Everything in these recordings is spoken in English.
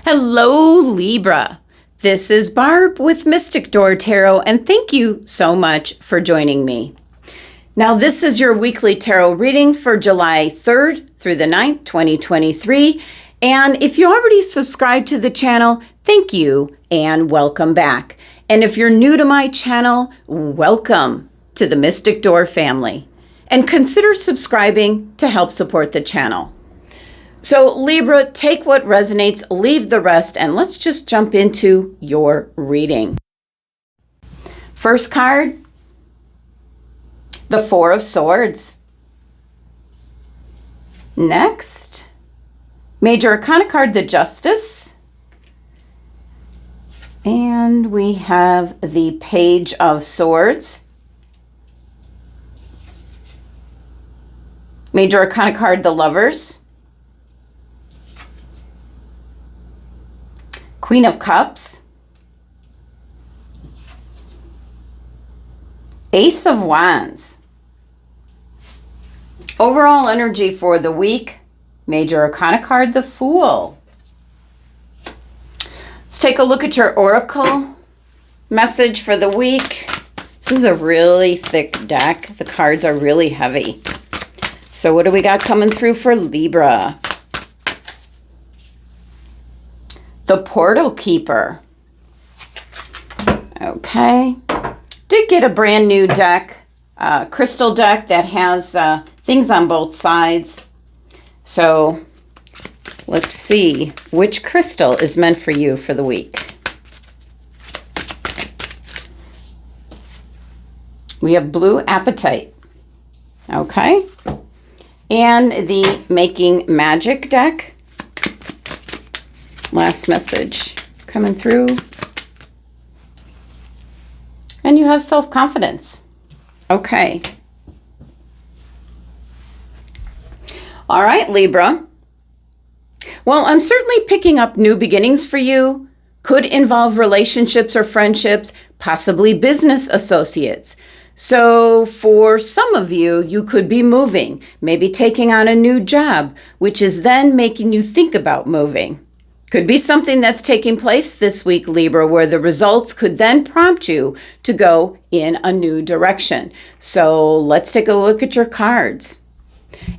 Hello, Libra. This is Barb with Mystic Door Tarot, and thank you so much for joining me. Now, this is your weekly tarot reading for July 3rd through the 9th, 2023. And if you already subscribed to the channel, thank you and welcome back. And if you're new to my channel, welcome to the Mystic Door family. And consider subscribing to help support the channel. So Libra, take what resonates, leave the rest, and let's just jump into your reading. First card, the Four of Swords. Next, Major Arcana card, the Justice. And we have the Page of Swords. Major Arcana card, the Lovers. Queen of Cups, Ace of Wands. Overall energy for the week, Major Arcana card, the Fool. Let's take a look at your Oracle message for the week. This is a really thick deck. The cards are really heavy. So what do we got coming through for Libra? The Portal Keeper. Okay. Did get a brand new deck, crystal deck that has things on both sides. So let's see which crystal is meant for you for the week. We have Blue Apatite. Okay. And the Making Magic deck. Last message coming through. And you have self-confidence. Okay. All right, Libra. Well, I'm certainly picking up new beginnings for you. Could involve relationships or friendships, possibly business associates. So for some of you, you could be moving, maybe taking on a new job, which is then making you think about moving. Could be something that's taking place this week, Libra, where the results could then prompt you to go in a new direction. So let's take a look at your cards.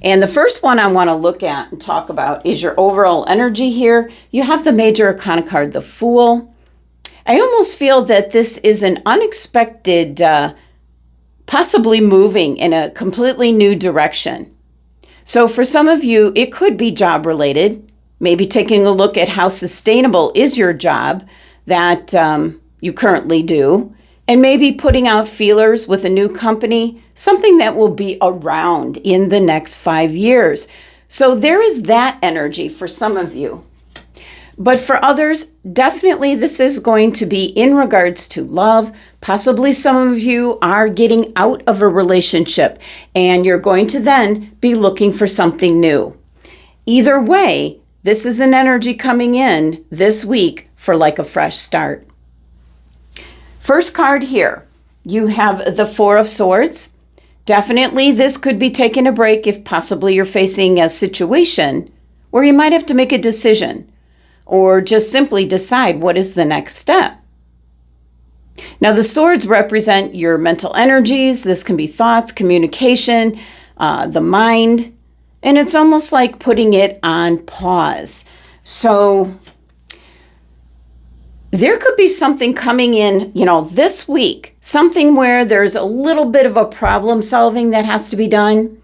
And the first one I want to look at and talk about is your overall energy here. You have the Major Arcana card, the Fool. I almost feel that this is an unexpected, possibly moving in a completely new direction. So for some of you, it could be job related. Maybe taking a look at how sustainable is your job that you currently do, and maybe putting out feelers with a new company, something that will be around in the next 5 years. So there is that energy for some of you. But for others, definitely this is going to be in regards to love. Possibly some of you are getting out of a relationship and you're going to then be looking for something new. Either way, this is an energy coming in this week for like a fresh start. First card here, you have the Four of Swords. Definitely this could be taking a break if possibly you're facing a situation where you might have to make a decision or just simply decide what is the next step. Now the swords represent your mental energies. This can be thoughts, communication, the mind. And it's almost like putting it on pause. So there could be something coming in, this week, something where there's a little bit of a problem solving that has to be done.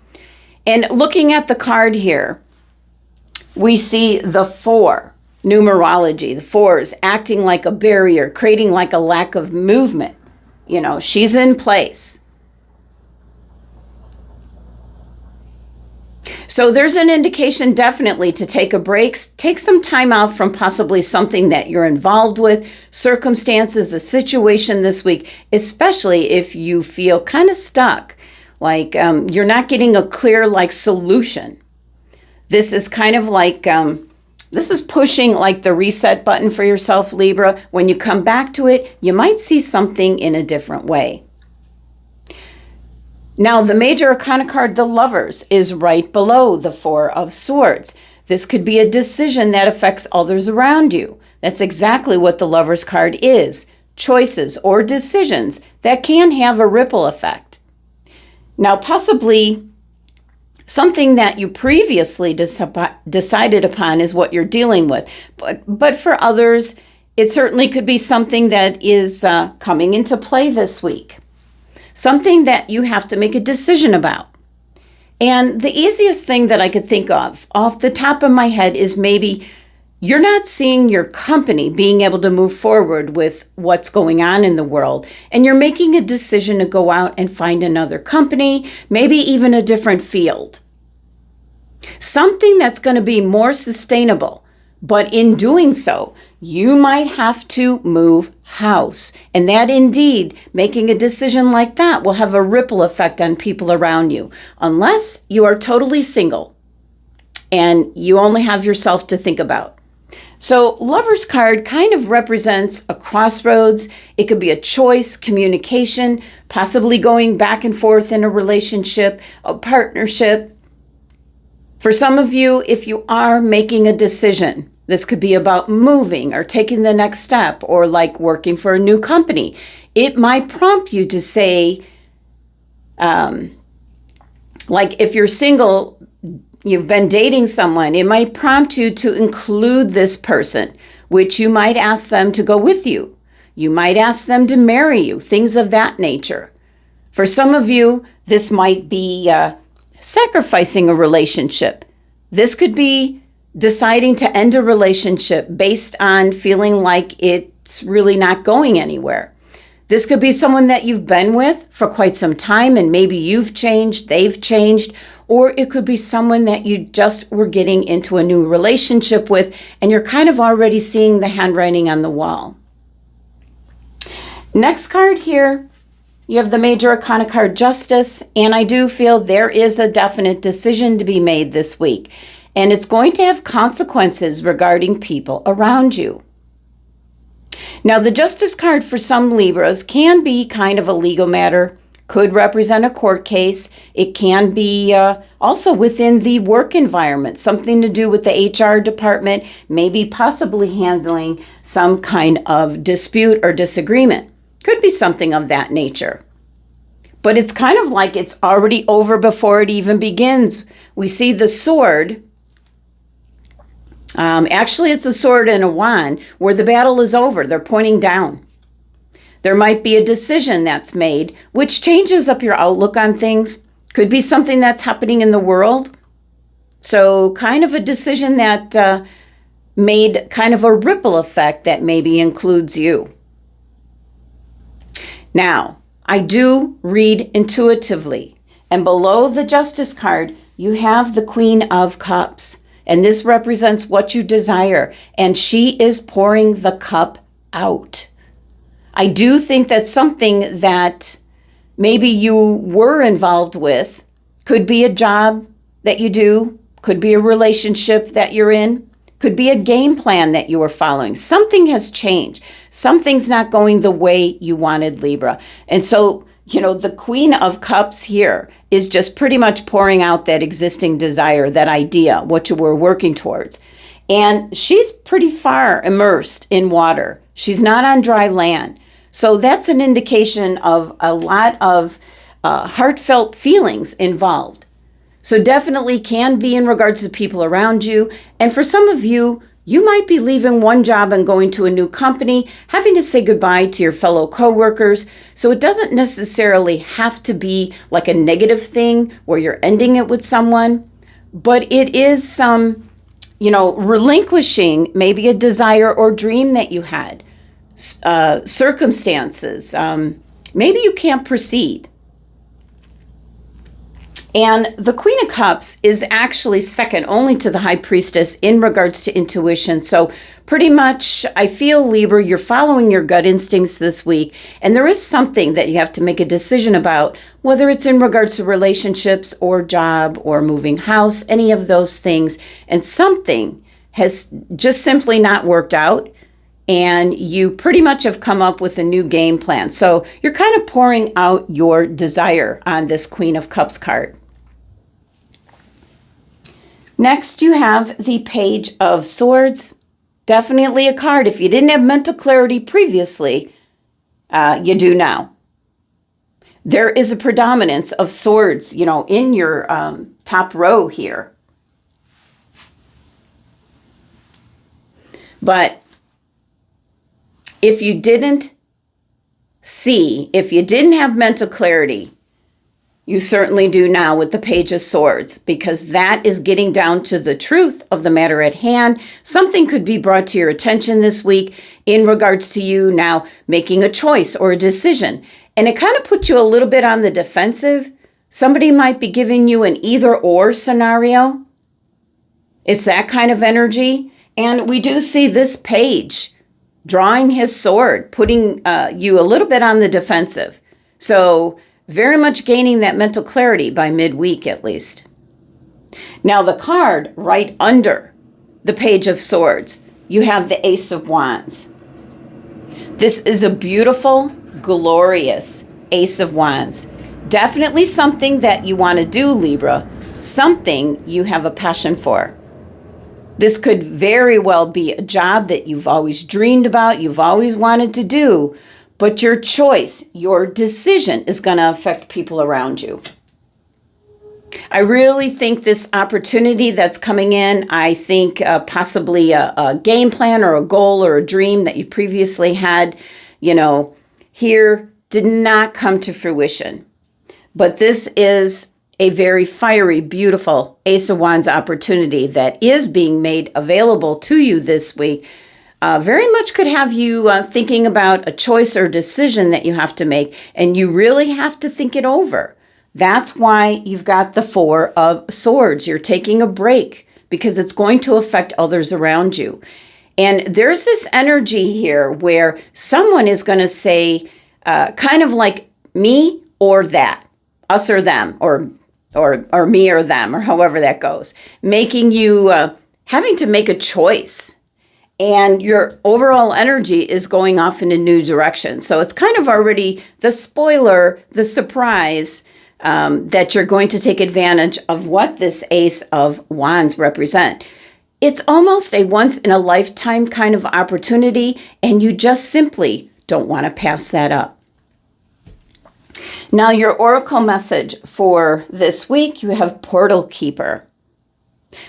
And looking at the card here, we see the 4, numerology, the 4s acting like a barrier, creating like a lack of movement. She's in place. So there's an indication definitely to take a break, take some time out from possibly something that you're involved with, circumstances, a situation this week, especially if you feel kind of stuck, like you're not getting a clear solution. This is kind of like, this is pushing like the reset button for yourself, Libra. When you come back to it, you might see something in a different way. Now, the Major Arcana card, the Lovers, is right below the Four of Swords. This could be a decision that affects others around you. That's exactly what the Lover's card is. Choices or decisions that can have a ripple effect. Now, possibly something that you previously decided upon is what you're dealing with. But for others, it certainly could be something that is coming into play this week. Something that you have to make a decision about. And the easiest thing that I could think of off the top of my head is maybe you're not seeing your company being able to move forward with what's going on in the world, and you're making a decision to go out and find another company, maybe even a different field. Something that's going to be more sustainable, but in doing so, you might have to move house. And that indeed, making a decision like that will have a ripple effect on people around you, unless you are totally single and you only have yourself to think about. So Lover's card kind of represents a crossroads. It could be a choice, communication, possibly going back and forth in a relationship, a partnership. For some of you, if you are making a decision, this could be about moving or taking the next step or like working for a new company. It might prompt you to say, like if you're single, you've been dating someone, it might prompt you to include this person, which you might ask them to go with you. You might ask them to marry you, things of that nature. For some of you, this might be sacrificing a relationship. This could be deciding to end a relationship based on feeling like it's really not going anywhere. This could be someone that you've been with for quite some time and maybe you've changed, they've changed, or it could be someone that you just were getting into a new relationship with and you're kind of already seeing the handwriting on the wall. Next card here, you have the Major Arcana card, Justice, and I do feel there is a definite decision to be made this week, and it's going to have consequences regarding people around you. Now, the Justice card for some Libras can be kind of a legal matter, could represent a court case. It can be also within the work environment, something to do with the HR department, maybe possibly handling some kind of dispute or disagreement. Could be something of that nature. But it's kind of like it's already over before it even begins. We see the sword. Actually, it's a sword and a wand where the battle is over. They're pointing down. There might be a decision that's made which changes up your outlook on things. Could be something that's happening in the world. So kind of a decision that made kind of a ripple effect that maybe includes you. Now, I do read intuitively. And below the Justice card, you have the Queen of Cups. And this represents what you desire. And she is pouring the cup out. I do think that something that maybe you were involved with could be a job that you do, could be a relationship that you're in, could be a game plan that you were following. Something has changed. Something's not going the way you wanted, Libra. And so, the Queen of Cups here is just pretty much pouring out that existing desire, that idea, what you were working towards. And she's pretty far immersed in water. She's not on dry land. So that's an indication of a lot of heartfelt feelings involved. So definitely can be in regards to people around you. And for some of you, you might be leaving one job and going to a new company, having to say goodbye to your fellow coworkers. So it doesn't necessarily have to be like a negative thing where you're ending it with someone, but it is some, relinquishing maybe a desire or dream that you had, circumstances. Maybe you can't proceed. And the Queen of Cups is actually second only to the High Priestess in regards to intuition. So pretty much, I feel, Libra, you're following your gut instincts this week. And there is something that you have to make a decision about, whether it's in regards to relationships or job or moving house, any of those things. And something has just simply not worked out. And you pretty much have come up with a new game plan. So you're kind of pouring out your desire on this Queen of Cups card. Next, you have the Page of Swords. Definitely a card. If you didn't have mental clarity previously, you do now. There is a predominance of swords, in your top row here. But if you didn't have mental clarity, you certainly do now with the Page of Swords, because that is getting down to the truth of the matter at hand. Something could be brought to your attention this week in regards to you now making a choice or a decision. And it kind of puts you a little bit on the defensive. Somebody might be giving you an either-or scenario. It's that kind of energy. And we do see this page drawing his sword, putting you a little bit on the defensive. So very much gaining that mental clarity by midweek at least. Now the card right under the Page of Swords, you have the Ace of Wands. This is a beautiful, glorious Ace of Wands. Definitely something that you want to do, Libra. Something you have a passion for. This could very well be a job that you've always dreamed about, you've always wanted to do, but your choice, your decision is going to affect people around you. I really think this opportunity that's coming in, I think possibly a game plan or a goal or a dream that you previously had, here did not come to fruition. But this is a very fiery, beautiful Ace of Wands opportunity that is being made available to you this week. Very much could have you thinking about a choice or decision that you have to make, and you really have to think it over. That's why you've got the Four of Swords. You're taking a break because it's going to affect others around you. And there's this energy here where someone is going to say kind of like me or that, us or them, or me or them, or however that goes, making you having to make a choice. And your overall energy is going off in a new direction. So it's kind of already the spoiler, the surprise that you're going to take advantage of what this Ace of Wands represent. It's almost a once-in-a-lifetime kind of opportunity, and you just simply don't want to pass that up. Now, your oracle message for this week, you have Portal Keeper.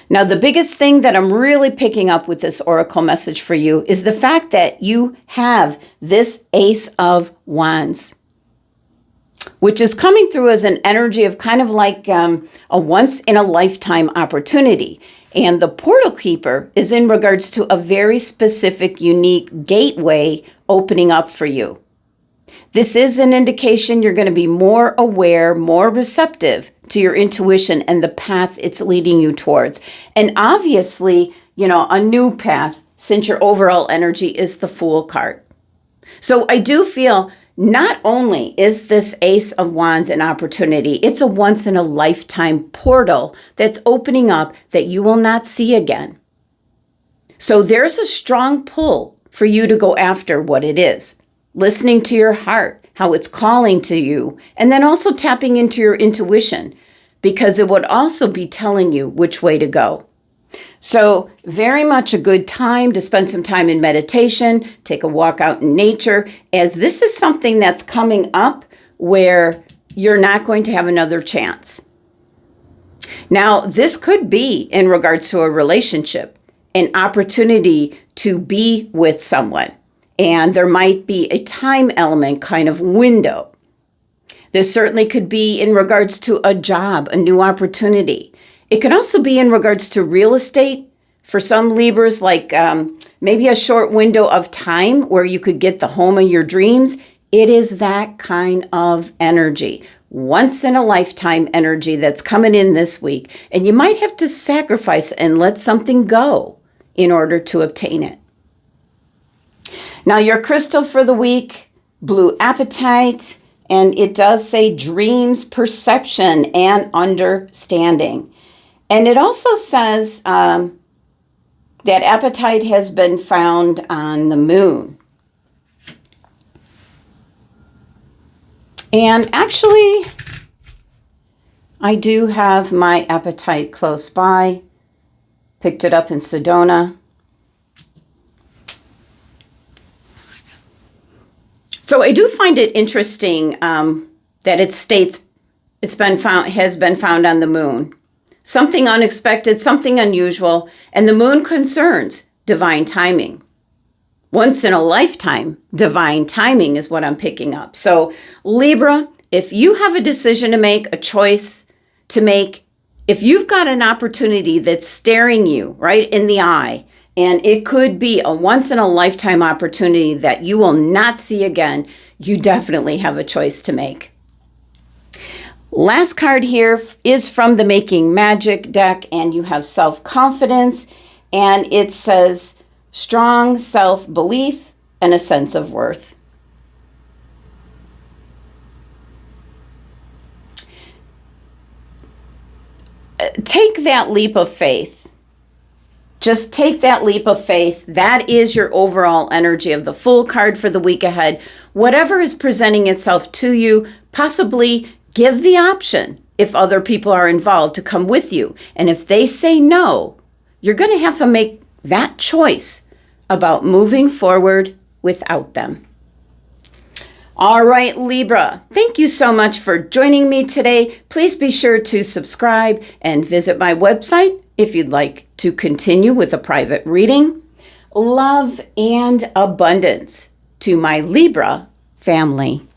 Now, the biggest thing that I'm really picking up with this oracle message for you is the fact that you have this Ace of Wands, which is coming through as an energy of kind of like a once-in-a-lifetime opportunity. And the Portal Keeper is in regards to a very specific, unique gateway opening up for you. This is an indication you're going to be more aware, more receptive to your intuition and the path it's leading you towards. And obviously, a new path, since your overall energy is the Fool card. So I do feel not only is this Ace of Wands an opportunity, it's a once-in-a-lifetime portal that's opening up that you will not see again. So there's a strong pull for you to go after what it is. Listening to your heart, how it's calling to you, and then also tapping into your intuition, because it would also be telling you which way to go. So very much a good time to spend some time in meditation, take a walk out in nature, as this is something that's coming up where you're not going to have another chance. Now, this could be in regards to a relationship, an opportunity to be with someone. And there might be a time element kind of window. This certainly could be in regards to a job, a new opportunity. It could also be in regards to real estate. For some Libras, like maybe a short window of time where you could get the home of your dreams. It is that kind of energy. Once in a lifetime energy that's coming in this week. And you might have to sacrifice and let something go in order to obtain it. Now, your crystal for the week, blue apatite, and it does say dreams, perception, and understanding. And it also says that apatite has been found on the moon. And actually, I do have my apatite close by. Picked it up in Sedona. So I do find it interesting that it states has been found on the moon. Something unexpected, something unusual, and the moon concerns divine timing. Once in a lifetime, divine timing is what I'm picking up. So Libra, if you have a decision to make, a choice to make, if you've got an opportunity that's staring you right in the eye, and it could be a once in a lifetime opportunity that you will not see again, you definitely have a choice to make. Last card here is from the Making Magic deck, and you have self-confidence, and it says strong self-belief and a sense of worth. Take that leap of faith. Just take that leap of faith. That is your overall energy of the Fool card for the week ahead. Whatever is presenting itself to you, possibly give the option, if other people are involved, to come with you. And if they say no, you're going to have to make that choice about moving forward without them. All right, Libra, thank you so much for joining me today. Please be sure to subscribe and visit my website if you'd like to continue with a private reading. Love and abundance to my Libra family.